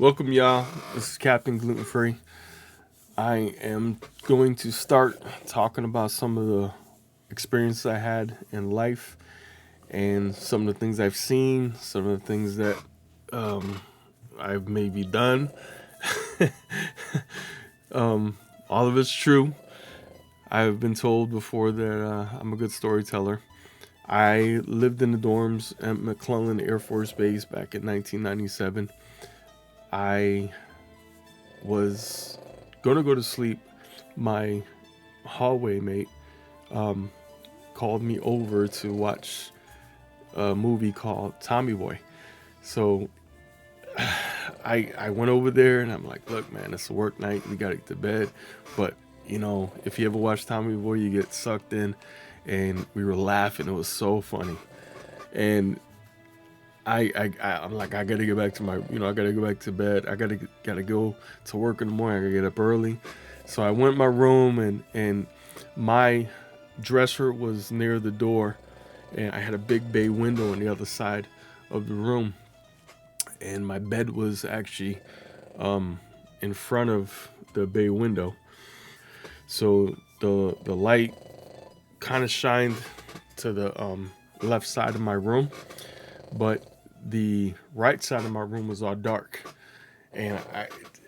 Welcome, y'all. This is Captain Gluten Free. I am going to start talking about some of the experiences I had in life and some of the things I've seen, some of the things that I've maybe done. All of it's true. I've been told before that I'm a good storyteller. I lived in the dorms at McClellan Air Force Base back in 1997. I was going to go to sleep. My hallway mate called me over to watch a movie called Tommy Boy. So I went over there and I'm like, look, man, it's a work night. We got to get to bed. But, if you ever watch Tommy Boy, you get sucked in. And we were laughing. It was so funny. And I'm like, I gotta get back to I gotta go back to bed. Gotta go to work in the morning. I gotta get up early. So I went in my room and my dresser was near the door, and I had a big bay window on the other side of the room, and my bed was actually in front of the bay window. So the light kind of shined to the left side of my room, but the right side of my room was all dark. And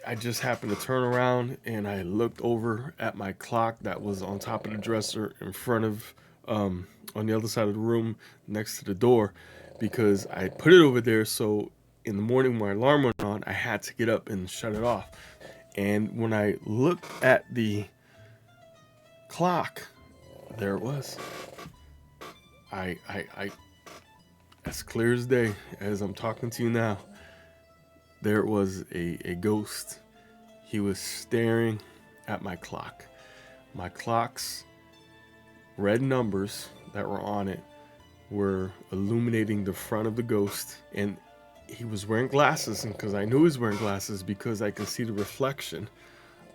I just happened to turn around and I looked over at my clock that was on top of the dresser in front of, on the other side of the room next to the door, because I put it over there so in the morning when my alarm went on, I had to get up and shut it off. And when I looked at the clock, there it was. I as clear as day as I'm talking to you now, there was a ghost. He was staring at my clock. My clock's red numbers that were on it were illuminating the front of the ghost. And he was wearing glasses. And because I knew he was wearing glasses, because I could see the reflection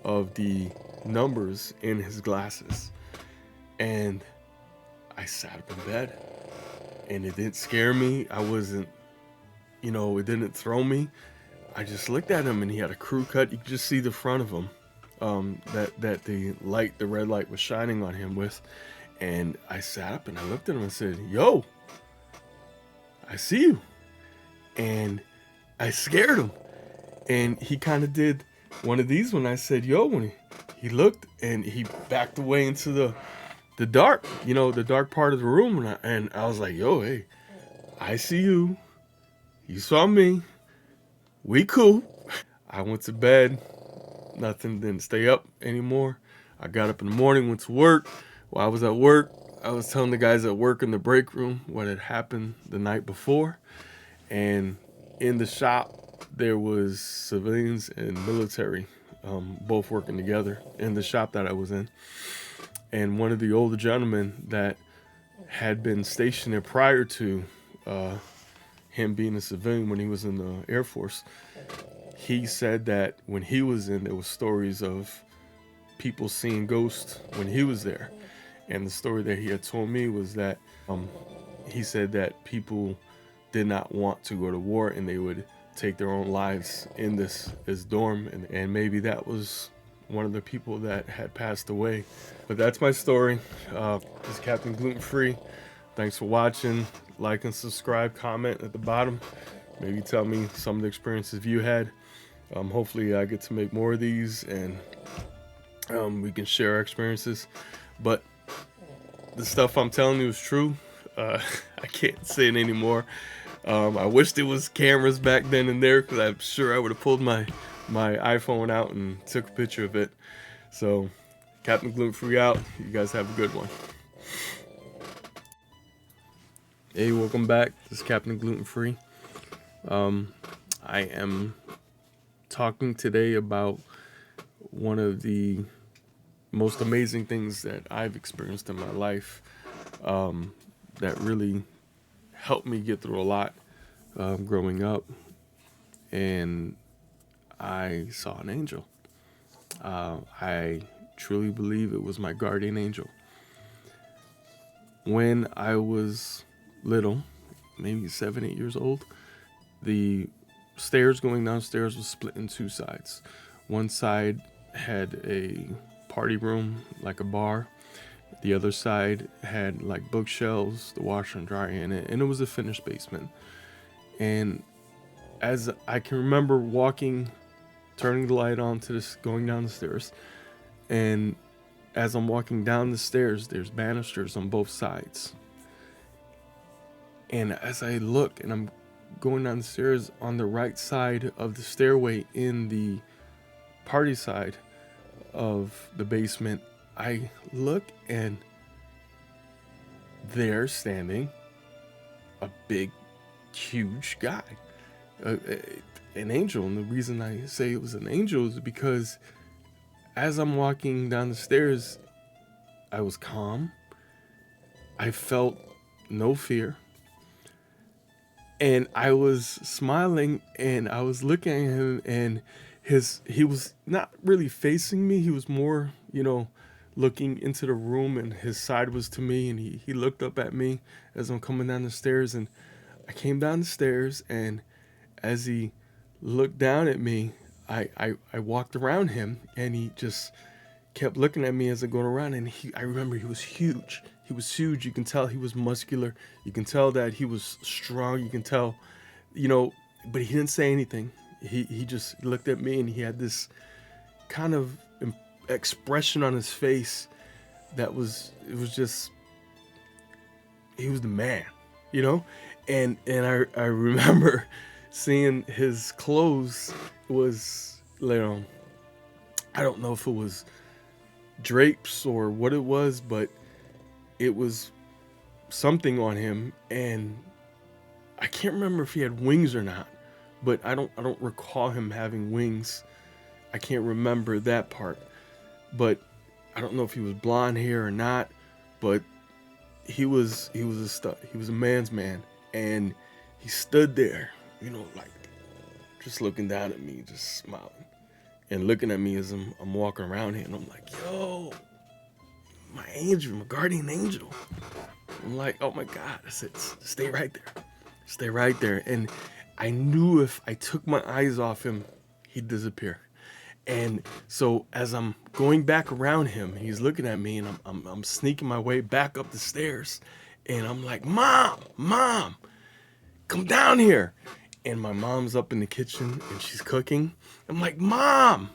of the numbers in his glasses. And I sat up in bed. And it didn't scare me. I wasn't, it didn't throw me. I just looked at him and he had a crew cut. You could just see the front of him, that the red light was shining on him with. And I sat up and I looked at him and said, "Yo, I see you." And I scared him. And he kind of did one of these when I said, "Yo," when he looked and he backed away into the dark, the dark part of the room. And I was like, "Yo, hey, I see you. You saw me. We cool." I went to bed. Nothing, didn't stay up anymore. I got up in the morning, went to work. While I was at work, I was telling the guys at work in the break room what had happened the night before. And in the shop, there was civilians and military, both working together in the shop that I was in. And one of the older gentlemen that had been stationed there prior to him being a civilian when he was in the Air Force, he said that when he was in, there was stories of people seeing ghosts when he was there. And the story that he had told me was that he said that people did not want to go to war and they would take their own lives in this dorm. And maybe that was one of the people that had passed away. But that's my story. This is Captain Gluten Free. Thanks for watching. Like and subscribe, comment at the bottom. Maybe tell me some of the experiences you had. Hopefully I get to make more of these and we can share our experiences. But the stuff I'm telling you is true. I can't say it anymore. I wish there was cameras back then and there, because I'm sure I would have pulled my iPhone out and took a picture of it. So, Captain Gluten Free out. You guys have a good one. Hey, welcome back. This is Captain Gluten Free. I am talking today about one of the most amazing things that I've experienced in my life, that really helped me get through a lot growing up. And I saw an angel. I truly believe it was my guardian angel. When I was little, maybe 7, 8 years old, the stairs going downstairs was split in two sides. One side had a party room, like a bar. The other side had like bookshelves, the washer and dryer in it, and it was a finished basement. And as I can remember walking, turning the light on to this, going down the stairs, and as I'm walking down the stairs, there's banisters on both sides. And as I look and I'm going down the stairs, on the right side of the stairway in the party side of the basement, I look and there standing a big, huge guy, an angel. And the reason I say it was an angel is because as I'm walking down the stairs, I was calm. I felt no fear. And I was smiling and I was looking at him, and he was not really facing me. He was more, looking into the room, and his side was to me, and he looked up at me as I'm coming down the stairs. And I came down the stairs, and as he looked down at me, I walked around him, and he just kept looking at me as I going around. And I remember he was huge. He was huge. You can tell he was muscular. You can tell that he was strong. You can tell, but he didn't say anything. He just looked at me, and he had this kind of expression on his face it was just, he was the man, and I remember seeing his clothes was, I don't know if it was drapes or what it was, but it was something on him, and I can't remember if he had wings or not, but I don't recall him having wings. I can't remember that part, but I don't know if he was blonde hair or not, but he was a stud. He was a man's man, and he stood there, like just looking down at me, just smiling and looking at me as I'm walking around here, and I'm like, yo, my angel, my guardian angel. I'm like, oh my God. I said, stay right there. Stay right there. And I knew if I took my eyes off him, he'd disappear. And so as I'm going back around him, he's looking at me, and I'm sneaking my way back up the stairs. And I'm like, Mom, come down here. And my mom's up in the kitchen, and she's cooking. I'm like, Mom.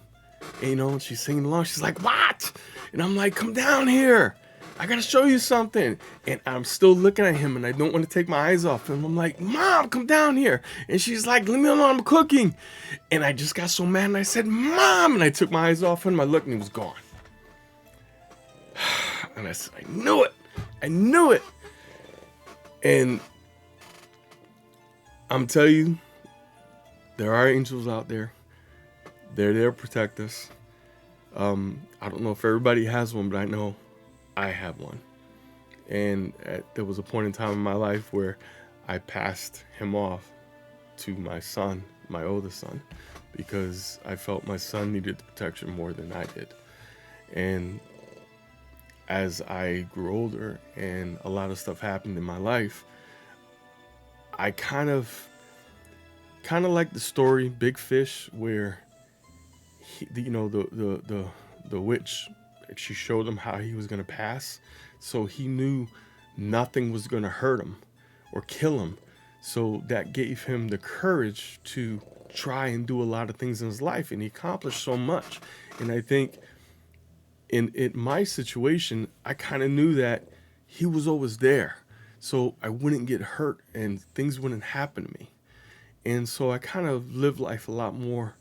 And, she's singing along. She's like, what? And I'm like, come down here. I got to show you something. And I'm still looking at him, and I don't want to take my eyes off him. I'm like, Mom, come down here. And she's like, leave me alone, I'm cooking. And I just got so mad, and I said, Mom. And I took my eyes off him. I looked, and he was gone. And I said, I knew it. And I'm telling you, there are angels out there. They're there to protect us. I don't know if everybody has one, but I know I have one. And there was a point in time in my life where I passed him off to my son, my oldest son, because I felt my son needed the protection more than I did. And as I grew older and a lot of stuff happened in my life, I kind of like the story Big Fish, where the witch, she showed him how he was going to pass, so he knew nothing was going to hurt him or kill him, so that gave him the courage to try and do a lot of things in his life, and he accomplished so much. And I think in my situation, I kind of knew that he was always there, so I wouldn't get hurt and things wouldn't happen to me. And so I kind of lived life a lot more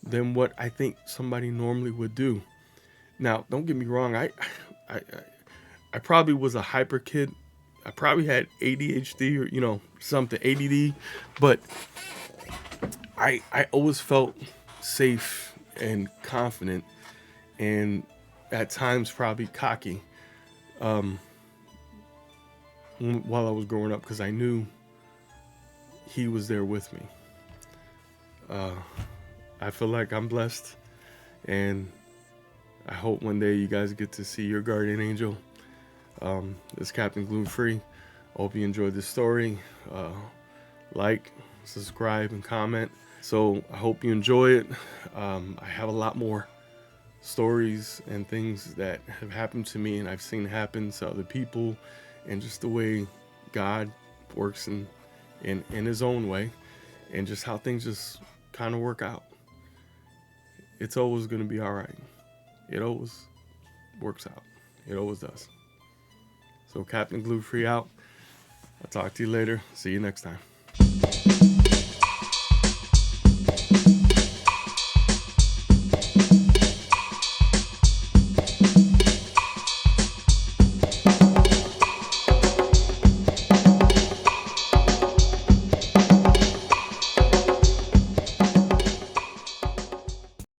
than what I think somebody normally would do. Now, don't get me wrong. I probably was a hyper kid. I probably had ADHD or, something, ADD. But I always felt safe and confident, and at times probably cocky while I was growing up, because I knew he was there with me. I feel like I'm blessed, and I hope one day you guys get to see your guardian angel. This is Captain Gloom Free. I hope you enjoyed this story. Like, subscribe, and comment. So I hope you enjoy it. I have a lot more stories and things that have happened to me and I've seen happen to other people, and just the way God works in his own way, and just how things just kind of work out. It's always going to be all right. It always works out. It always does. So Captain Glue Free out. I'll talk to you later. See you next time.